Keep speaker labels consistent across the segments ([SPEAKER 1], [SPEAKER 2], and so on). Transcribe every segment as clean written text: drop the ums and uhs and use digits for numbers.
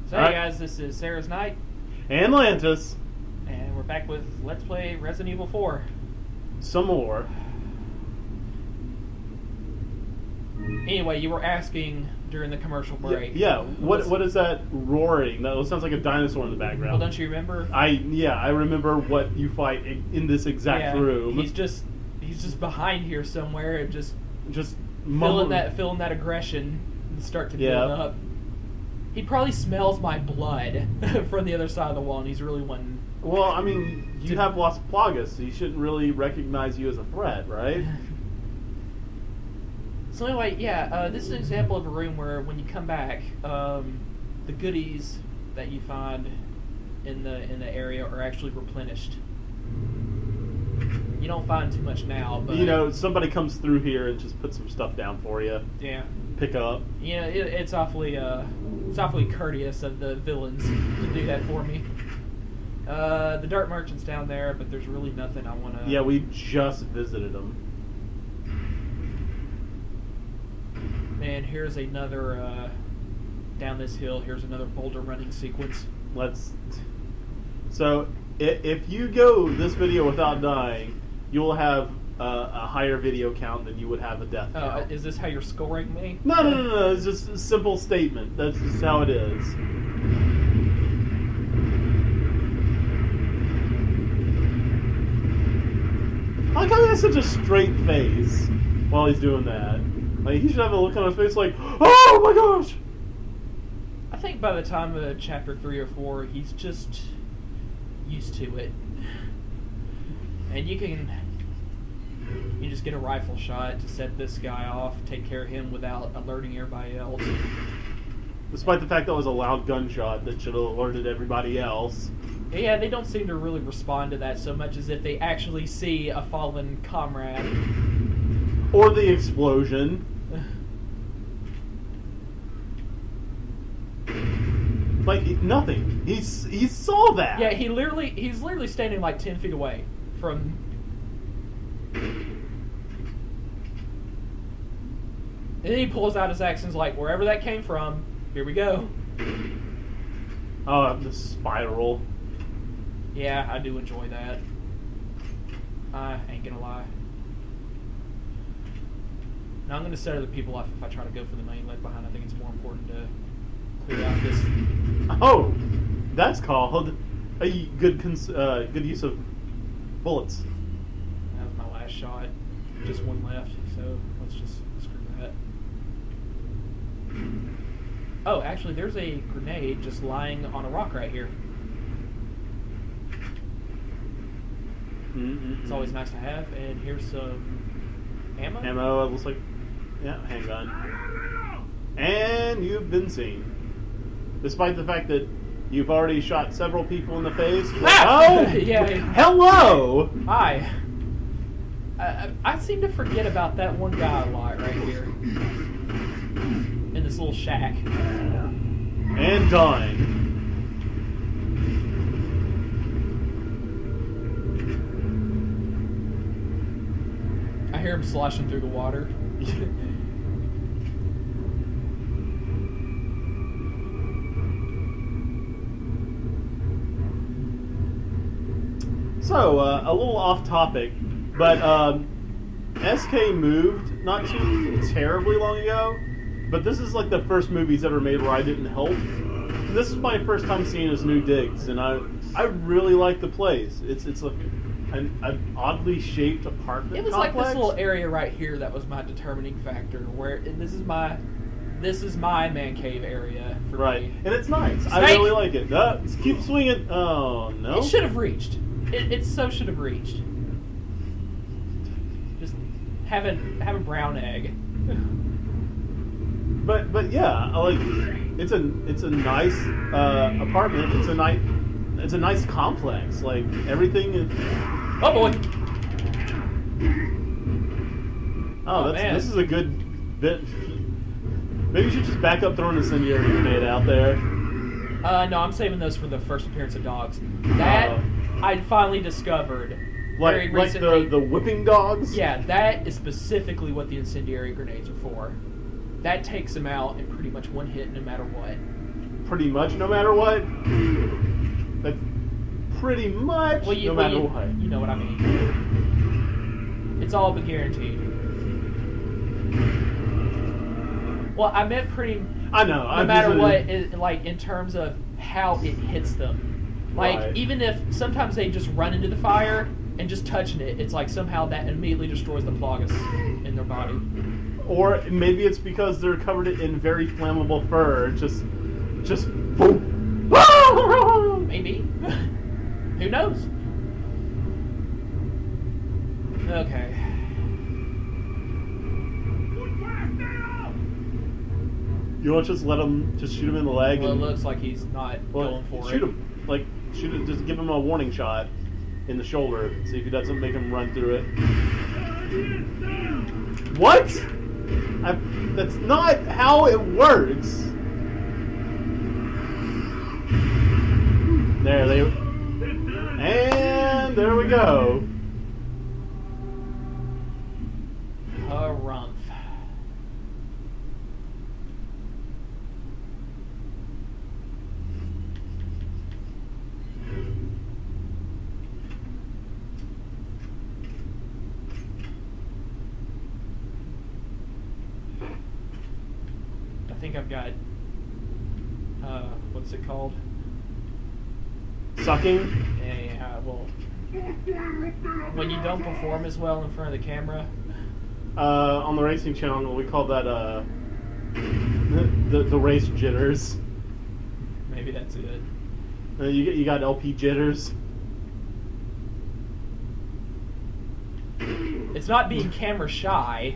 [SPEAKER 1] So hey guys, this is Sarah's Night.
[SPEAKER 2] And Lantis.
[SPEAKER 1] And we're back with Let's Play Resident Evil 4.
[SPEAKER 2] Some more.
[SPEAKER 1] Anyway, you were asking during the commercial break.
[SPEAKER 2] Yeah. What is that roaring? That sounds like a dinosaur in the background.
[SPEAKER 1] Well, don't you remember?
[SPEAKER 2] I remember what you fight in this exact room.
[SPEAKER 1] He's just behind here somewhere and just
[SPEAKER 2] feeling
[SPEAKER 1] feeling that aggression and start to build up. He probably smells my blood from the other side of the wall, and he's really wanting.
[SPEAKER 2] Well, I mean, you have Las Plagas, so he shouldn't really recognize you as a threat, right?
[SPEAKER 1] So anyway, this is an example of a room where when you come back, the goodies that you find in the area are actually replenished. You don't find too much now, but
[SPEAKER 2] somebody comes through here and just puts some stuff down for you.
[SPEAKER 1] Yeah.
[SPEAKER 2] Pick up.
[SPEAKER 1] It's awfully courteous of the villains to do that for me. The Dark Merchant's down there, but there's really nothing I want to.
[SPEAKER 2] Yeah, we just visited them.
[SPEAKER 1] And here's another down this hill. Here's another boulder running sequence.
[SPEAKER 2] So if you go this video without dying, you will have a higher video count than you would have a death count.
[SPEAKER 1] Is this how you're scoring me?
[SPEAKER 2] No. It's just a simple statement. That's just how it is. I like how he has such a straight face while he's doing that. Like, he should have a look on his face like, oh my gosh!
[SPEAKER 1] I think by the time of chapter 3 or 4, he's just used to it. And you just get a rifle shot to set this guy off, take care of him without alerting everybody else.
[SPEAKER 2] Despite the fact that was a loud gunshot that should have alerted everybody else.
[SPEAKER 1] Yeah, they don't seem to really respond to that so much as if they actually see a fallen comrade.
[SPEAKER 2] Or the explosion. Like, nothing. He saw that.
[SPEAKER 1] Yeah, he's literally standing like 10 feet away from. And then he pulls out his axe and's like, wherever that came from, here we go.
[SPEAKER 2] Oh, the spiral.
[SPEAKER 1] Yeah, I do enjoy that. I ain't gonna lie. Now I'm gonna set other people off if I try to go for the main leg behind. I think it's more important to clear out this.
[SPEAKER 2] Oh, that's called a good use of bullets.
[SPEAKER 1] That was my last shot. Just one left, so let's just screw that. Oh, actually, there's a grenade just lying on a rock right here. It's always nice to have. And here's some ammo.
[SPEAKER 2] Ammo, it looks like, handgun. And you've been seen. Despite the fact that you've already shot several people in the face.
[SPEAKER 1] Ah!
[SPEAKER 2] Oh!
[SPEAKER 1] Yeah.
[SPEAKER 2] Hello!
[SPEAKER 1] Hi. I seem to forget about that one guy a lot right here. In this little shack.
[SPEAKER 2] And dying.
[SPEAKER 1] I hear him sloshing through the water.
[SPEAKER 2] So, a little off topic, but SK moved not too terribly long ago, but this is like the first movie he's ever made where I didn't help. And this is my first time seeing his new digs, and I really like the place. It's like an oddly shaped apartment
[SPEAKER 1] It was
[SPEAKER 2] complex.
[SPEAKER 1] like this little area right here that was my determining factor, where this is my man cave area for me.
[SPEAKER 2] And it's nice.
[SPEAKER 1] Snake!
[SPEAKER 2] I really like it. Keep swinging. Oh, no.
[SPEAKER 1] It should have reached. It so should have reached. Just have a brown egg.
[SPEAKER 2] But yeah, like it's a nice apartment. It's a nice complex. Like everything is.
[SPEAKER 1] Oh boy!
[SPEAKER 2] Oh, this is a good bit. Maybe you should just back up throwing a incendiary grenade out there.
[SPEAKER 1] No, I'm saving those for the first appearance of dogs. That I finally discovered very recently.
[SPEAKER 2] Like the whipping dogs?
[SPEAKER 1] Yeah, that is specifically what the incendiary grenades are for. That takes them out in pretty much one hit, no matter what.
[SPEAKER 2] pretty much no matter what. That's pretty much no matter what.
[SPEAKER 1] You know what I mean. It's all but guaranteed. Well, I meant pretty.
[SPEAKER 2] I know.
[SPEAKER 1] No matter what, like in terms of how it hits them. Like
[SPEAKER 2] Right.
[SPEAKER 1] even if sometimes they just run into the fire and just touching it, it's like somehow that immediately destroys the plagas in their body.
[SPEAKER 2] Or maybe it's because they're covered in very flammable fur. Just boom.
[SPEAKER 1] Maybe. Who knows? Okay.
[SPEAKER 2] You want to just let him, just shoot him in the leg?
[SPEAKER 1] Well, it
[SPEAKER 2] and,
[SPEAKER 1] looks like he's not going for
[SPEAKER 2] shoot
[SPEAKER 1] it.
[SPEAKER 2] him. Like, shoot him, just give him a warning shot in the shoulder. See if he doesn't make him run through it. What? That's not how it works. And there we go.
[SPEAKER 1] Harumph. I think I've got, what's it called?
[SPEAKER 2] Sucking.
[SPEAKER 1] Yeah, well, when you don't perform as well in front of the camera.
[SPEAKER 2] On the racing channel, we call that the race jitters.
[SPEAKER 1] Maybe that's it.
[SPEAKER 2] You got LP jitters.
[SPEAKER 1] It's not being camera shy.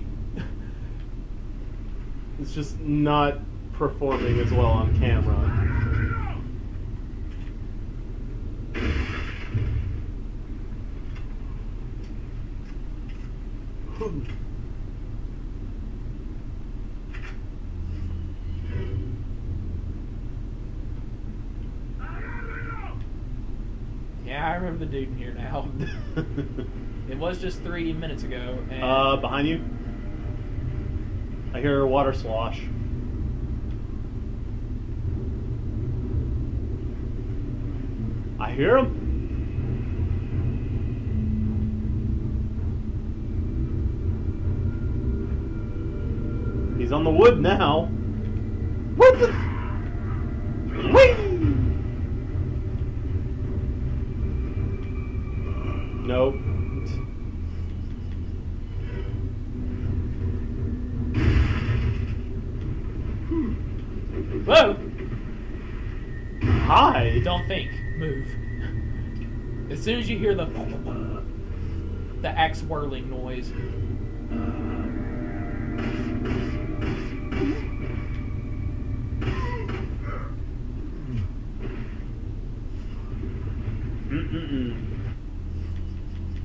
[SPEAKER 2] It's just not performing as well on camera.
[SPEAKER 1] Yeah, I remember the dude in here now. It was just 3 minutes ago. And
[SPEAKER 2] Behind you. I hear a water slosh. I hear him. He's on the wood now. What the? Whee! Nope.
[SPEAKER 1] Whoa!
[SPEAKER 2] Hi.
[SPEAKER 1] Don't think. Move. As soon as you hear the axe whirling noise.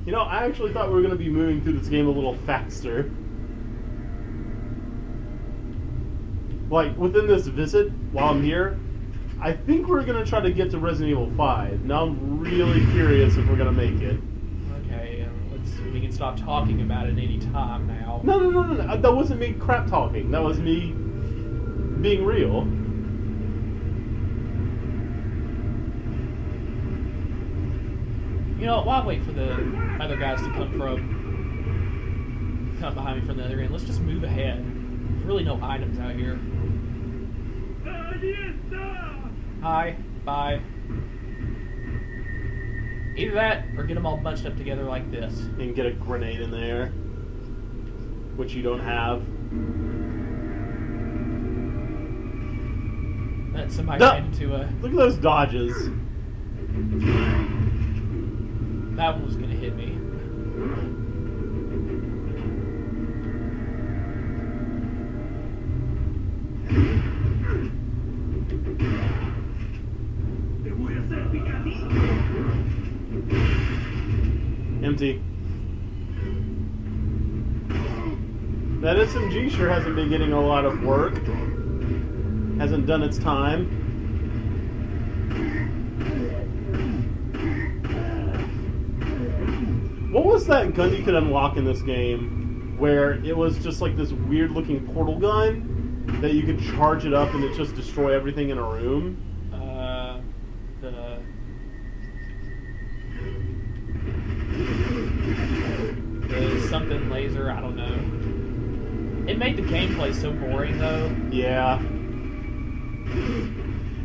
[SPEAKER 2] You know, I actually thought we were going to be moving through this game a little faster. Like, within this visit, while I'm here, I think we're going to try to get to Resident Evil 5. Now I'm really curious if we're going to make it.
[SPEAKER 1] Okay, we can stop talking about it any time now.
[SPEAKER 2] No. That wasn't me crap talking. That was me being real.
[SPEAKER 1] You know, while I wait for the other guys to come behind me from the other end, let's just move ahead. There's really no items out here. Hi, bye. Either that, or get them all bunched up together like this.
[SPEAKER 2] And get a grenade in there, which you don't have.
[SPEAKER 1] That somebody ran into a...
[SPEAKER 2] Look at those dodges.
[SPEAKER 1] That one was gonna hit me.
[SPEAKER 2] Empty. That SMG sure hasn't been getting a lot of work. Hasn't done its time. What was that gun you could unlock in this game where it was just like this weird looking portal gun? that you could charge it up and it just destroy everything in a room?
[SPEAKER 1] The something laser, I don't know. It made the gameplay so boring, though.
[SPEAKER 2] Yeah.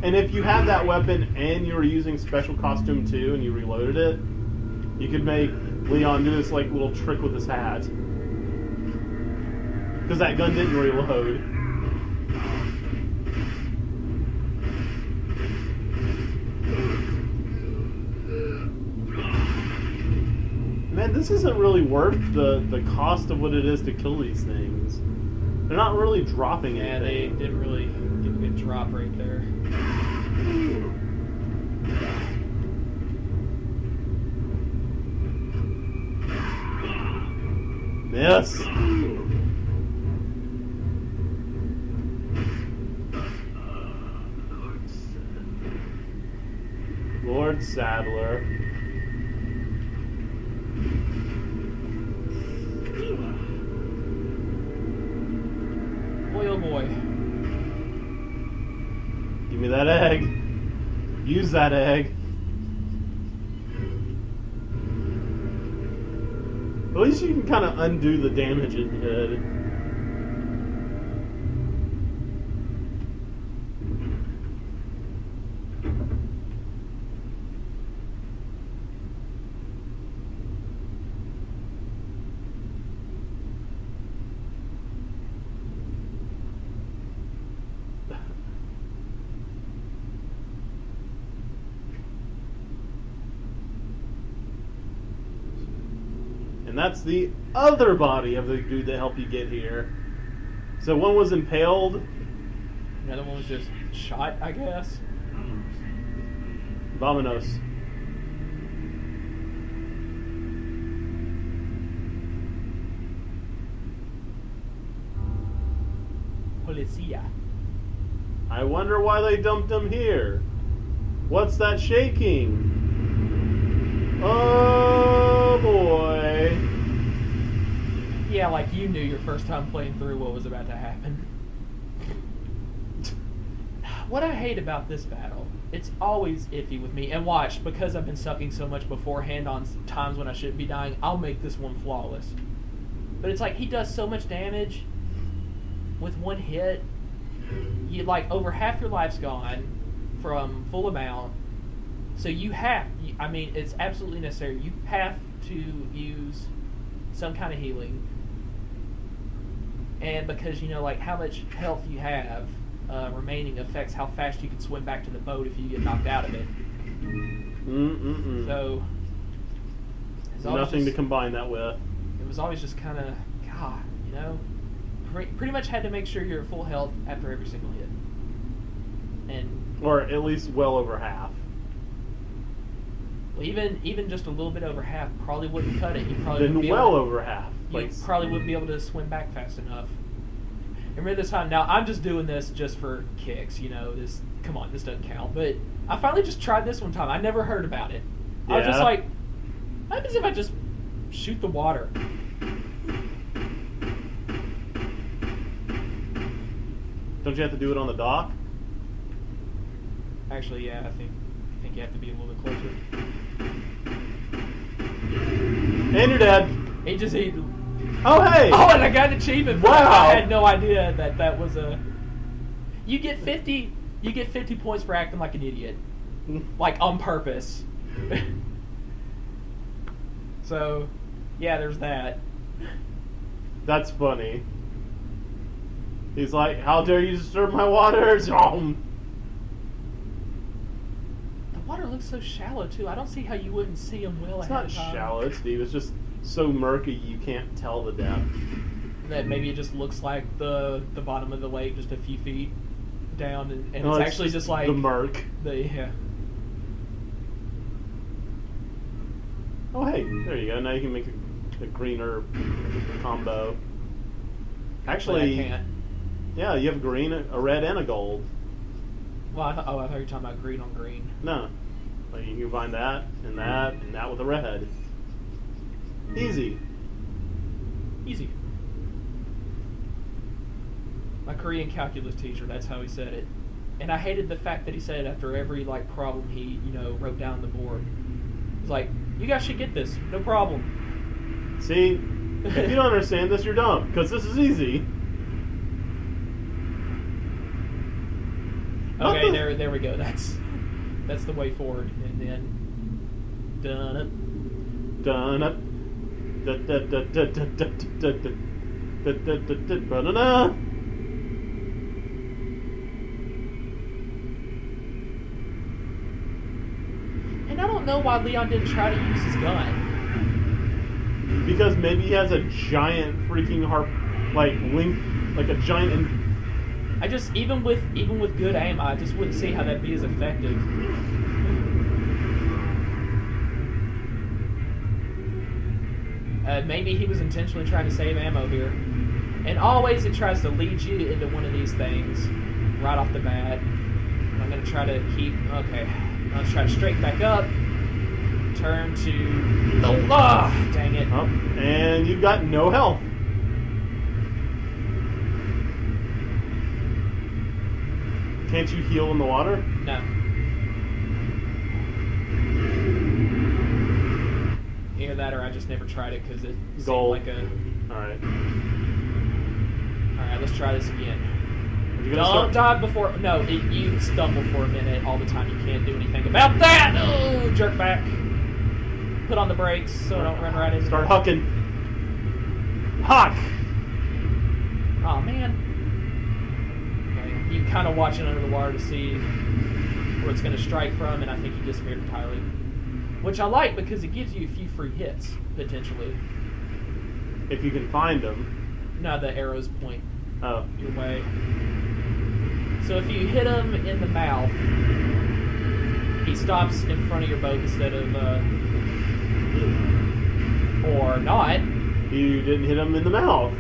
[SPEAKER 2] And if you had that weapon and you were using special costume too, and you reloaded it, you could make Leon do this like little trick with his hat. Because that gun didn't reload. Man, this isn't really worth the cost of what it is to kill these things. They're not really dropping anything.
[SPEAKER 1] Yeah, they didn't really give a good drop right there.
[SPEAKER 2] Miss. Lord Sadler.
[SPEAKER 1] Boy, oh boy.
[SPEAKER 2] Give me that egg. Use that egg. At least you can kind of undo the damage it did. And that's the other body of the dude that helped you get here. So one was impaled.
[SPEAKER 1] The other one was just shot, I guess.
[SPEAKER 2] Vamonos.
[SPEAKER 1] Policia.
[SPEAKER 2] I wonder why they dumped him here. What's that shaking? Oh boy.
[SPEAKER 1] Yeah, like you knew your first time playing through what was about to happen. What I hate about this battle, it's always iffy with me. And watch, because I've been sucking so much beforehand on times when I shouldn't be dying, I'll make this one flawless. But it's like he does so much damage with one hit. You like over half your life's gone from full amount. So you have, I mean, it's absolutely necessary. You have to use some kind of healing. And because, you know, like how much health you have remaining affects how fast you can swim back to the boat if you get knocked out of it. So,
[SPEAKER 2] nothing to combine that with.
[SPEAKER 1] It was always just kind of, God, you know, pretty much had to make sure you're at full health after every single hit. And
[SPEAKER 2] or at least well over half.
[SPEAKER 1] Even just a little bit over half probably wouldn't cut it. You probably
[SPEAKER 2] Then
[SPEAKER 1] wouldn't be
[SPEAKER 2] well
[SPEAKER 1] able to,
[SPEAKER 2] over half.
[SPEAKER 1] You probably wouldn't be able to swim back fast enough. And remember this time. Now I'm just doing this just for kicks. You know, this. Come on, this doesn't count. But I finally just tried this one time. I never heard about it. I was just like, what happens if I just shoot the water?
[SPEAKER 2] Don't you have to do it on the dock?
[SPEAKER 1] Actually, yeah, I think you have to be a little bit closer.
[SPEAKER 2] And you're dead.
[SPEAKER 1] He just ate.
[SPEAKER 2] Oh hey!
[SPEAKER 1] Oh, and I got an achievement.
[SPEAKER 2] Wow!
[SPEAKER 1] I had no idea that was a. You get 50 points for acting like an idiot, like on purpose. So, yeah, there's that.
[SPEAKER 2] That's funny. He's like, "How dare you disturb my waters?"
[SPEAKER 1] The water looks so shallow too. I don't see how you wouldn't see them well
[SPEAKER 2] It's
[SPEAKER 1] ahead
[SPEAKER 2] not
[SPEAKER 1] of time.
[SPEAKER 2] shallow, Steve. It's just so murky you can't tell the depth.
[SPEAKER 1] That maybe it just looks like the bottom of the lake, just a few feet down, and
[SPEAKER 2] No,
[SPEAKER 1] it's actually just like
[SPEAKER 2] the murk.
[SPEAKER 1] Yeah.
[SPEAKER 2] Oh hey, there you go. Now you can make a greener combo. Actually,
[SPEAKER 1] I can't.
[SPEAKER 2] Yeah, you have a green, a red, and a gold.
[SPEAKER 1] Well, I thought you were talking about green on green.
[SPEAKER 2] No, like you can combine that and that with a red. Easy.
[SPEAKER 1] Easy. My Korean calculus teacher, that's how he said it. And I hated the fact that he said it after every problem he, wrote down on the board. He's like, you guys should get this, no problem.
[SPEAKER 2] See, if you don't understand this, you're dumb, because this is easy.
[SPEAKER 1] Okay, there we go. That's the way forward. And then done it.
[SPEAKER 2] Done it.
[SPEAKER 1] And I don't know why Leon didn't try to use his gun.
[SPEAKER 2] Because maybe he has a giant freaking a giant.
[SPEAKER 1] I just even with good aim, I just wouldn't see how that'd be as effective. Maybe he was intentionally trying to save ammo here. And always it tries to lead you into one of these things right off the bat. I'm going to try to keep... Okay. I'll try to straighten back up. Turn to... Oh, dang it.
[SPEAKER 2] Oh, and you've got no health. Can't you heal in the water?
[SPEAKER 1] No. Either that or I just never tried it because it seemed like a...
[SPEAKER 2] Alright.
[SPEAKER 1] Alright, let's try this again. Don't die before... No, you stumble for a minute all the time. You can't do anything about that! Oh, jerk back. Put on the brakes so I don't run right into...
[SPEAKER 2] Start hucking. Huck!
[SPEAKER 1] Oh, man. Okay, you kind of watching under the water to see where it's going to strike from, and I think he disappeared entirely. Which I like because it gives you a few free hits, potentially.
[SPEAKER 2] If you can find them.
[SPEAKER 1] No, the arrows point
[SPEAKER 2] your
[SPEAKER 1] way. So if you hit him in the mouth, he stops in front of your boat instead of... or not.
[SPEAKER 2] You didn't hit him in the mouth.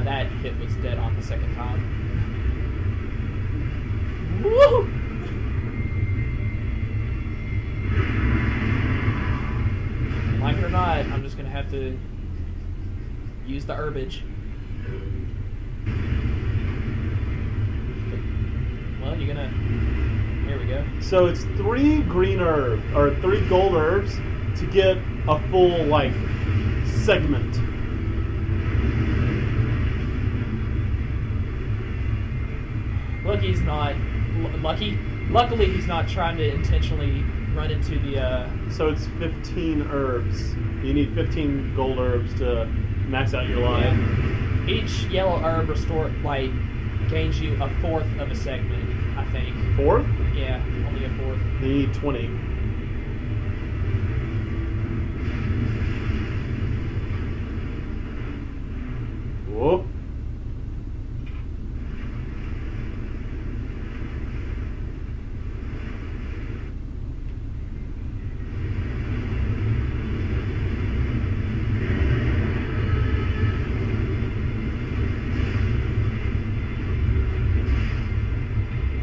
[SPEAKER 1] That hit was dead on the second time. Woo! Like it or not, I'm just going to have to use the herbage. Well, you're going to... Here we go.
[SPEAKER 2] So it's 3 green herbs, or 3 gold herbs, to get a full, segment.
[SPEAKER 1] Luckily, he's not trying to intentionally run into the...
[SPEAKER 2] So it's 15 herbs. You need 15 gold herbs to max out your life.
[SPEAKER 1] Yeah. Each yellow herb gains you a fourth of a segment, I think.
[SPEAKER 2] Fourth?
[SPEAKER 1] Yeah, only a fourth.
[SPEAKER 2] You need 20. Whoa.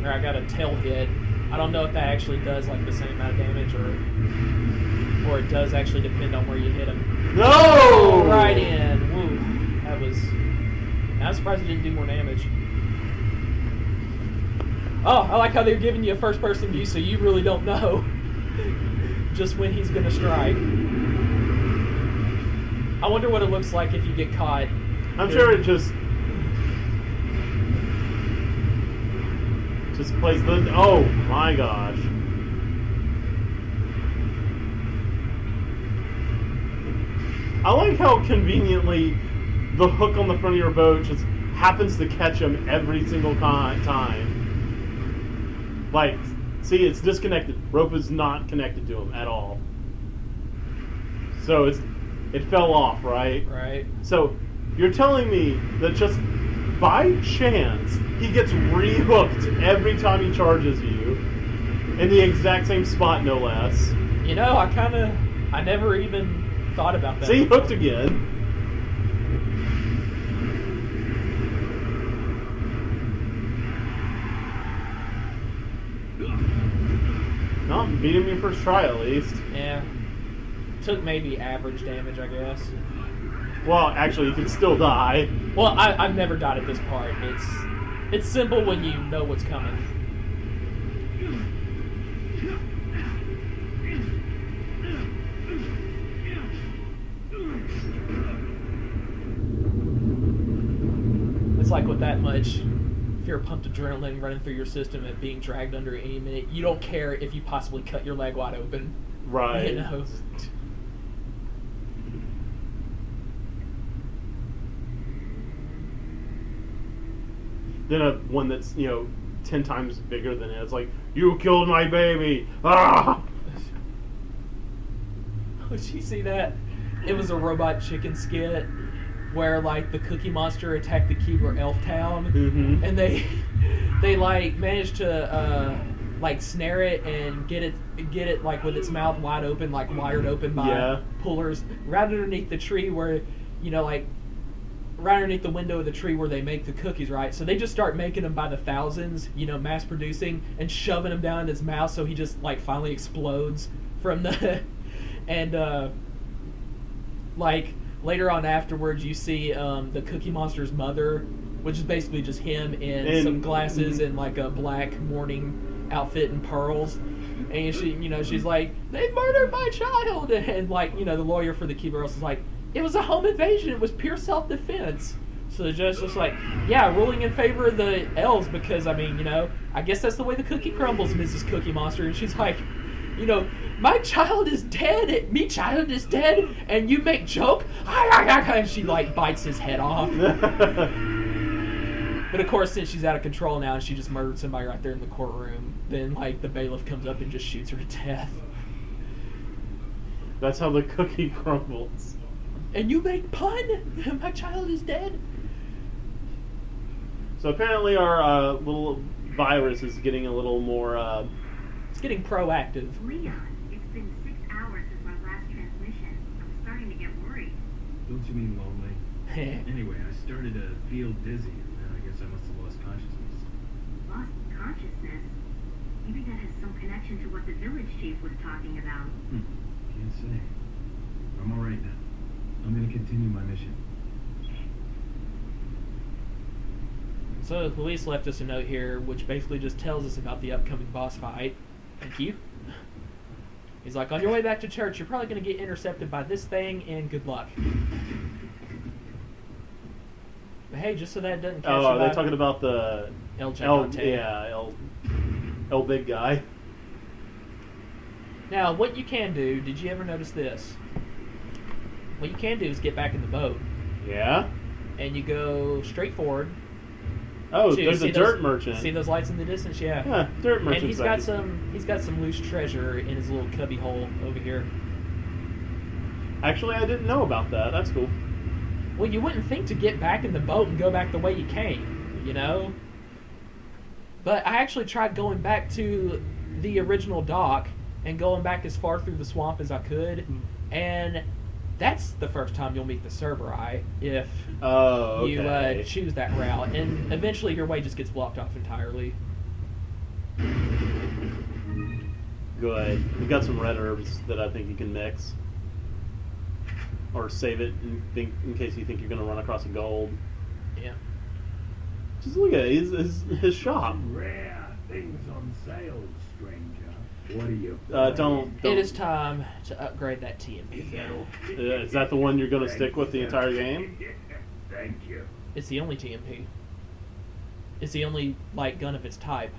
[SPEAKER 1] I got a tail hit. I don't know if that actually does the same amount of damage or it does actually depend on where you hit him.
[SPEAKER 2] No!
[SPEAKER 1] Oh, right in. Woo. That was... I'm surprised it didn't do more damage. Oh, I like how they're giving you a first-person view so you really don't know just when he's going to strike. I wonder what it looks like if you get caught.
[SPEAKER 2] I'm sure it just plays the... Oh, my gosh. I like how conveniently the hook on the front of your boat just happens to catch him every single time. See, it's disconnected. Rope is not connected to him at all. So it fell off, right?
[SPEAKER 1] Right.
[SPEAKER 2] So you're telling me that just by chance he gets re-hooked every time he charges you in the exact same spot, no less.
[SPEAKER 1] I never even thought about that.
[SPEAKER 2] See, hooked again. No, beat him your first try at least.
[SPEAKER 1] Yeah. Took maybe average damage, I guess.
[SPEAKER 2] Well, actually, you can still die.
[SPEAKER 1] Well, I've never died at this part. It's simple when you know what's coming. It's like with that much fear pumped adrenaline running through your system and being dragged under any minute, you don't care if you possibly cut your leg wide open.
[SPEAKER 2] Right.
[SPEAKER 1] You know?
[SPEAKER 2] Then one that's 10 times bigger than it. It's like, you killed my baby. Ah!
[SPEAKER 1] Did you see that? It was a robot chicken skit where like the Cookie Monster attacked the Keebler Elf Town, and they like managed to like snare it and get it like with its mouth wide open, like wired open by pullers right underneath the tree where like right underneath the window of the tree where they make the cookies, right? So they just start making them by the thousands, mass producing and shoving them down in his mouth so he just like finally explodes from the and like later on afterwards you see the Cookie Monster's mother, which is basically just him in some glasses and like a black mourning outfit and pearls, and she's like, they murdered my child, and like the lawyer for the Keebler Elves is like, it was a home invasion, it was pure self-defense. So the judge was like, yeah, ruling in favor of the elves because I guess that's the way the cookie crumbles, Mrs. Cookie Monster. And she's like, my child is dead, me child is dead, and you make joke? And she like bites his head off. But of course, since she's out of control now and she just murdered somebody right there in the courtroom, then like the bailiff comes up and just shoots her to death.
[SPEAKER 2] That's how the cookie crumbles.
[SPEAKER 1] And you make pun? My child is dead.
[SPEAKER 2] So apparently our little virus is getting a little more...
[SPEAKER 1] It's getting proactive.
[SPEAKER 3] Leon, it's been 6 hours since my last transmission. I'm starting to get worried.
[SPEAKER 4] Don't you mean lonely? Anyway, I started to feel dizzy, and I guess I must have lost consciousness.
[SPEAKER 3] Lost consciousness? Maybe that has some connection to what the village chief was talking about.
[SPEAKER 4] Can't say. I'm all right now. I'm going to continue my mission.
[SPEAKER 1] So the police left us a note here, which basically just tells us about the upcoming boss fight. Thank you. He's like, on your way back to church, you're probably going to get intercepted by this thing, and good luck. But hey, just so that doesn't catch you.
[SPEAKER 2] Oh, are they talking about the
[SPEAKER 1] El Gigante?
[SPEAKER 2] El big guy.
[SPEAKER 1] Now, what you can do, did you ever notice this? What you can do is get back in the boat.
[SPEAKER 2] Yeah?
[SPEAKER 1] And you go straight forward.
[SPEAKER 2] Oh, there's a dirt merchant.
[SPEAKER 1] See those lights in the distance? Yeah.
[SPEAKER 2] Yeah, dirt merchant.
[SPEAKER 1] And he's got some loose treasure in his little cubby hole over here.
[SPEAKER 2] Actually, I didn't know about that. That's cool.
[SPEAKER 1] Well, you wouldn't think to get back in the boat and go back the way you came, But I actually tried going back to the original dock and going back as far through the swamp as I could, and that's the first time you'll meet the Cerberus if you choose that route, and eventually your way just gets blocked off entirely.
[SPEAKER 2] Good. We got some red herbs that I think you can mix, or save it in case you think you're going to run across a gold.
[SPEAKER 1] Yeah.
[SPEAKER 2] Just look at his shop.
[SPEAKER 5] Rare things on sale, stranger. What are you?
[SPEAKER 2] Don't.
[SPEAKER 1] It is time to upgrade that TMP.
[SPEAKER 2] Is that the one you're going to stick with the entire game?
[SPEAKER 5] Thank you.
[SPEAKER 1] It's the only TMP. It's the only light gun of its type.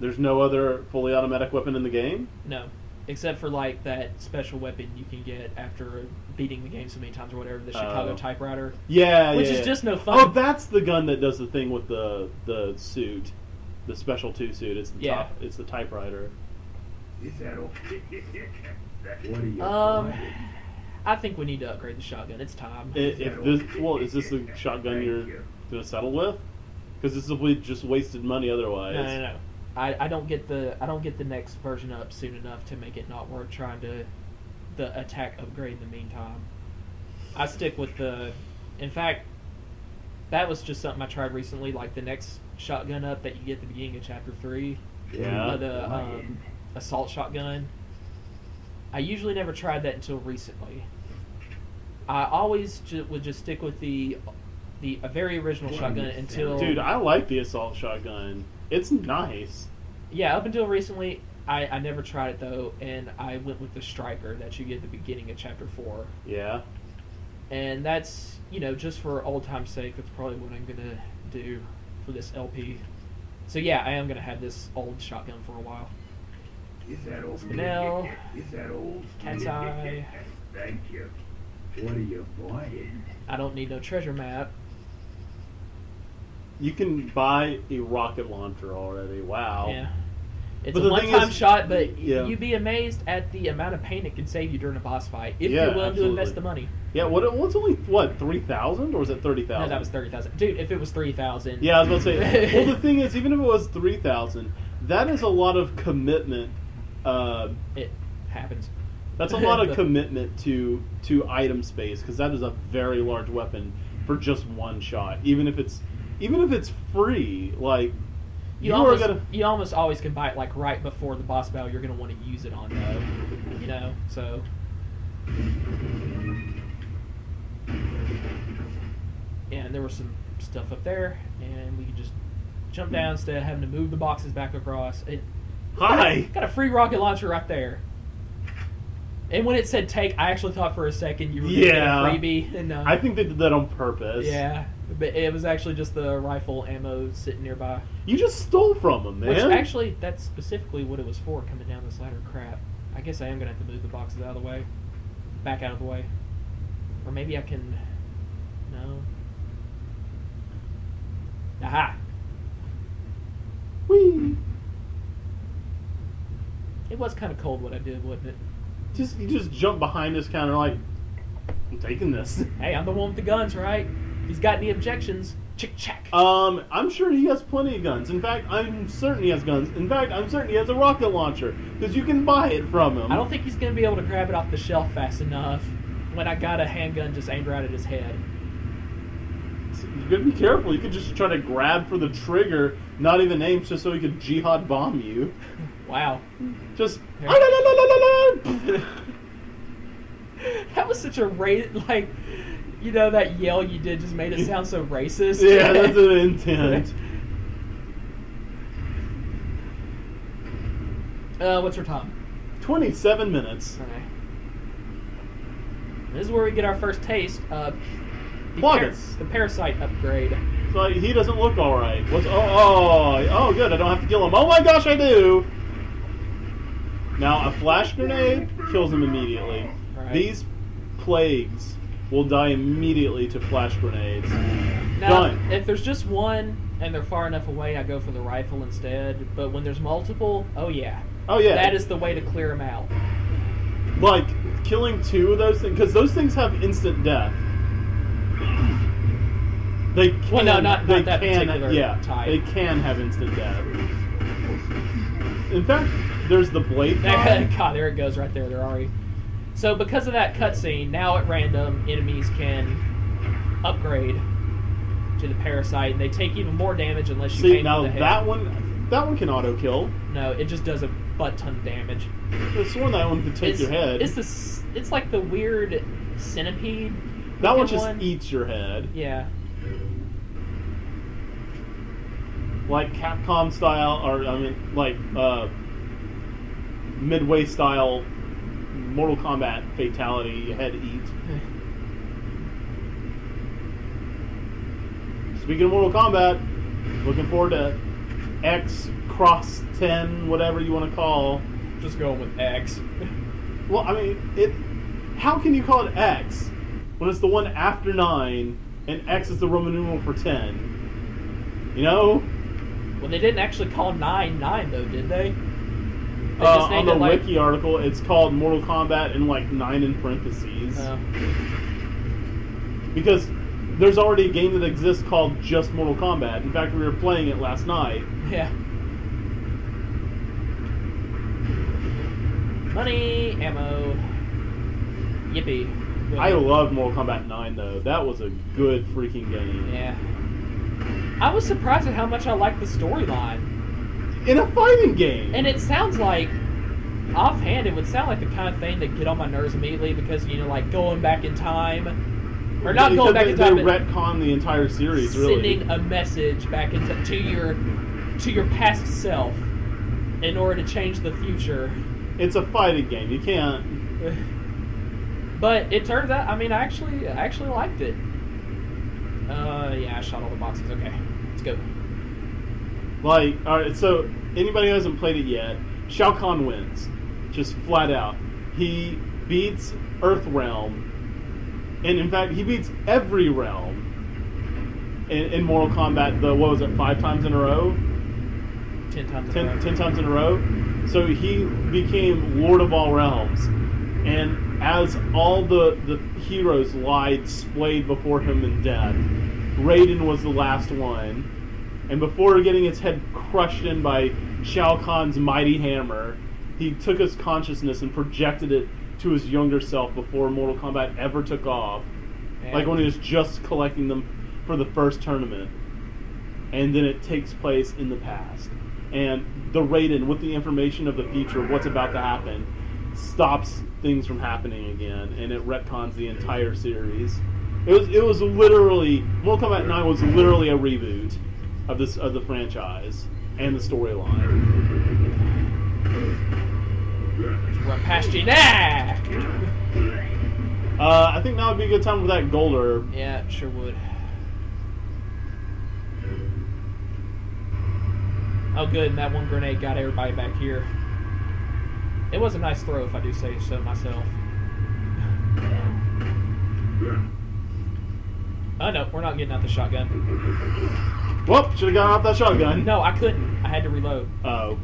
[SPEAKER 2] There's no other fully automatic weapon in the game?
[SPEAKER 1] No. Except for like that special weapon you can get after beating the game so many times or whatever, the Chicago typewriter.
[SPEAKER 2] Yeah,
[SPEAKER 1] which is just no fun.
[SPEAKER 2] Oh, that's the gun that does the thing with the suit. The Special 2 suit. It's the top. It's the typewriter.
[SPEAKER 5] Is that all? What are you?
[SPEAKER 1] I think we need to upgrade the shotgun. It's time.
[SPEAKER 2] Is this the shotgun you're gonna settle with? Because this will be just wasted money otherwise.
[SPEAKER 1] No. I don't get the next version up soon enough to make it not worth trying to the attack upgrade in the meantime. I stick with the. In fact, that was just something I tried recently. Like the next shotgun up that you get at the beginning of Chapter 3.
[SPEAKER 2] Yeah.
[SPEAKER 1] The assault shotgun. I usually never tried that until recently. I always would just stick with a very original shotgun until...
[SPEAKER 2] Dude, I like the assault shotgun. It's nice.
[SPEAKER 1] Yeah, up until recently, I never tried it, though, and I went with the striker that you get at the beginning of Chapter 4.
[SPEAKER 2] Yeah.
[SPEAKER 1] And that's, just for old time's sake, that's probably what I'm going to do for this LP. So yeah, I am going to have this old shotgun for a while.
[SPEAKER 5] Is that old?
[SPEAKER 1] Spinel.
[SPEAKER 5] Is that old?
[SPEAKER 1] Cat's eye.
[SPEAKER 5] Thank you. What are you buying?
[SPEAKER 1] I don't need no treasure map.
[SPEAKER 2] You can buy a rocket launcher already. Wow.
[SPEAKER 1] Yeah. It's
[SPEAKER 2] But
[SPEAKER 1] a
[SPEAKER 2] the thing
[SPEAKER 1] one-time
[SPEAKER 2] is-
[SPEAKER 1] shot, but
[SPEAKER 2] yeah.
[SPEAKER 1] you'd be amazed at the amount of pain it can save you during a boss fight if
[SPEAKER 2] Yeah,
[SPEAKER 1] you're willing to invest
[SPEAKER 2] absolutely.
[SPEAKER 1] the money.
[SPEAKER 2] Yeah, what's only, 3,000? Or was it 30,000?
[SPEAKER 1] No, that was 30,000. Dude, if it was 3,000...
[SPEAKER 2] Yeah, I was about to say. Well, the thing is, even if it was 3,000, that is a lot of commitment.
[SPEAKER 1] It happens.
[SPEAKER 2] That's a lot of commitment to item space, because that is a very large weapon for just one shot. Even if it's free, like
[SPEAKER 1] You almost always can buy it like right before the boss battle you're going to want to use it on, though. So... Yeah, and there was some stuff up there, and we could just jump down instead of having to move the boxes back across.
[SPEAKER 2] Hi!
[SPEAKER 1] Got a free rocket launcher right there. And when it said take, I actually thought for a second you were going to get a freebie. And,
[SPEAKER 2] I think they did that on purpose.
[SPEAKER 1] yeah, but it was actually just the rifle ammo sitting nearby.
[SPEAKER 2] You just stole from them, man.
[SPEAKER 1] Which actually, that's specifically what it was for, coming down this ladder. Crap. I guess I am going to have to move the boxes out of the way. Back out of the way. Or maybe I can... No. Aha!
[SPEAKER 2] Whee!
[SPEAKER 1] It was kind of cold what I did, wasn't it?
[SPEAKER 2] You just jump behind this counter like, I'm taking this.
[SPEAKER 1] Hey, I'm the one with the guns, right? If he's got any objections, chick-chack.
[SPEAKER 2] I'm sure he has plenty of guns. In fact, I'm certain he has guns. In fact, I'm certain he has a rocket launcher, because you can buy it from him.
[SPEAKER 1] I don't think he's going to be able to grab it off the shelf fast enough when I got a handgun just aimed right at his head.
[SPEAKER 2] You gotta be careful. You could just try to grab for the trigger, not even aim, just so he could jihad bomb you.
[SPEAKER 1] Wow.
[SPEAKER 2] Just...
[SPEAKER 1] That was such a that yell you did just made it sound so racist.
[SPEAKER 2] Yeah, that's an intent.
[SPEAKER 1] What's your time?
[SPEAKER 2] 27 minutes.
[SPEAKER 1] Okay. This is where we get our first taste of the parasite upgrade.
[SPEAKER 2] So he doesn't look alright. Oh, good, I don't have to kill him. Oh my gosh, I do! Now, a flash grenade kills him immediately.
[SPEAKER 1] Right.
[SPEAKER 2] These plagues will die immediately to flash grenades.
[SPEAKER 1] Now,
[SPEAKER 2] Done.
[SPEAKER 1] if there's just one and they're far enough away, I go for the rifle instead. But when there's multiple, oh yeah.
[SPEAKER 2] Oh yeah.
[SPEAKER 1] That is the way to clear them out.
[SPEAKER 2] Like, killing two of those things, because those things have instant death. They can,
[SPEAKER 1] Well, no, not that particular type.
[SPEAKER 2] They can have instant death. In fact, there's the blade kind.
[SPEAKER 1] God, there it goes right there. They're already... So because of that cutscene, now at random, enemies can upgrade to the parasite, and they take even more damage unless you aim
[SPEAKER 2] now
[SPEAKER 1] for the head.
[SPEAKER 2] that one can auto kill.
[SPEAKER 1] No, it just does a butt ton of damage.
[SPEAKER 2] I sworn that one could take your head.
[SPEAKER 1] It's like the weird centipede.
[SPEAKER 2] That one just eats your head.
[SPEAKER 1] Yeah.
[SPEAKER 2] Like Capcom style, or Midway style Mortal Kombat fatality, head eat. Speaking of Mortal Kombat, looking forward to X Cross 10, whatever you want to call.
[SPEAKER 1] Just going with X.
[SPEAKER 2] Well, I mean, how can you call it X when it's the one after 9 and X is the Roman numeral for 10? You know?
[SPEAKER 1] Well, they didn't actually call 9 9 though, did they?
[SPEAKER 2] On the wiki article, it's called Mortal Kombat and 9 in parentheses. Because there's already a game that exists called just Mortal Kombat. In fact, we were playing it last night.
[SPEAKER 1] Yeah. Money, ammo, yippee. Good.
[SPEAKER 2] I love Mortal Kombat 9 though. That was a good freaking game.
[SPEAKER 1] Yeah. I was surprised at how much I liked the storyline.
[SPEAKER 2] In a fighting game.
[SPEAKER 1] And it sounds like offhand, it would sound like the kind of thing that get on my nerves immediately because, like going back in time. Or not going back in time,
[SPEAKER 2] They
[SPEAKER 1] but
[SPEAKER 2] retcon the entire series, really.
[SPEAKER 1] sending a message back to your past self in order to change the future.
[SPEAKER 2] It's a fighting game. You can't.
[SPEAKER 1] But it turns out, I actually liked it. Yeah, I shot all the boxes. Okay, let's go.
[SPEAKER 2] Alright, so anybody who hasn't played it yet, Shao Kahn wins. Just flat out. He beats Earthrealm. And in fact, he beats every realm in Mortal Kombat, 5 times in a row?
[SPEAKER 1] 10 times in a row.
[SPEAKER 2] 10 times in a row. So he became Lord of all realms. And as all the heroes lied, splayed before him in death, Raiden was the last one. And before getting his head crushed in by Shao Kahn's mighty hammer, he took his consciousness and projected it to his younger self before Mortal Kombat ever took off.
[SPEAKER 1] Man.
[SPEAKER 2] Like when he was just collecting them for the first tournament. And then it takes place in the past. And the Raiden, with the information of the future of what's about to happen, stops things from happening again, and it retcons the entire series. It was literally, Mortal Kombat 9 was literally a reboot of the franchise and the storyline.
[SPEAKER 1] Run past you now!
[SPEAKER 2] I think now would be a good time for that gold herb.
[SPEAKER 1] Yeah, it sure would. Oh, good, and that one grenade got everybody back here. It was a nice throw, if I do say so myself. Oh, no, we're not getting out the shotgun.
[SPEAKER 2] Well, should have gotten off that shotgun.
[SPEAKER 1] No, I couldn't. I had to reload.
[SPEAKER 2] Oh.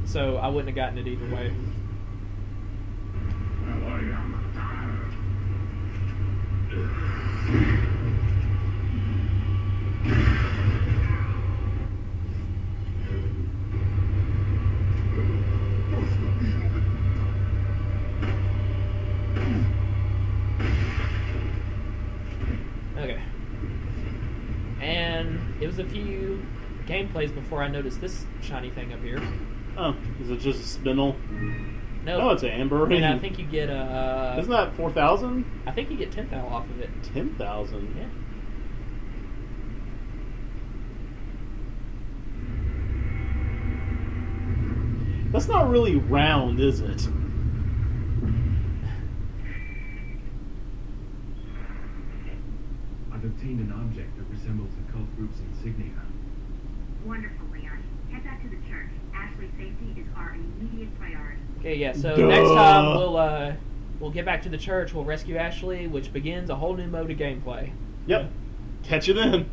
[SPEAKER 1] So I wouldn't have gotten it either way. Okay. And it was a few gameplays before I noticed this shiny thing up here.
[SPEAKER 2] Oh, is it just a spindle?
[SPEAKER 1] No.
[SPEAKER 2] No, it's an amber.
[SPEAKER 1] And I think you get
[SPEAKER 2] Isn't that 4,000?
[SPEAKER 1] I think you get 10,000 off of it.
[SPEAKER 2] 10,000?
[SPEAKER 1] Yeah.
[SPEAKER 2] That's not really round, is it?
[SPEAKER 4] I've obtained an object that resembles the cult group's insignia.
[SPEAKER 3] Wonderful, Leon. Head back to the church. Ashley's safety is our immediate priority.
[SPEAKER 1] Okay, yeah, so
[SPEAKER 2] Duh.
[SPEAKER 1] next time we'll get back to the church, we'll rescue Ashley, which begins a whole new mode of gameplay.
[SPEAKER 2] Yep. Catch you then.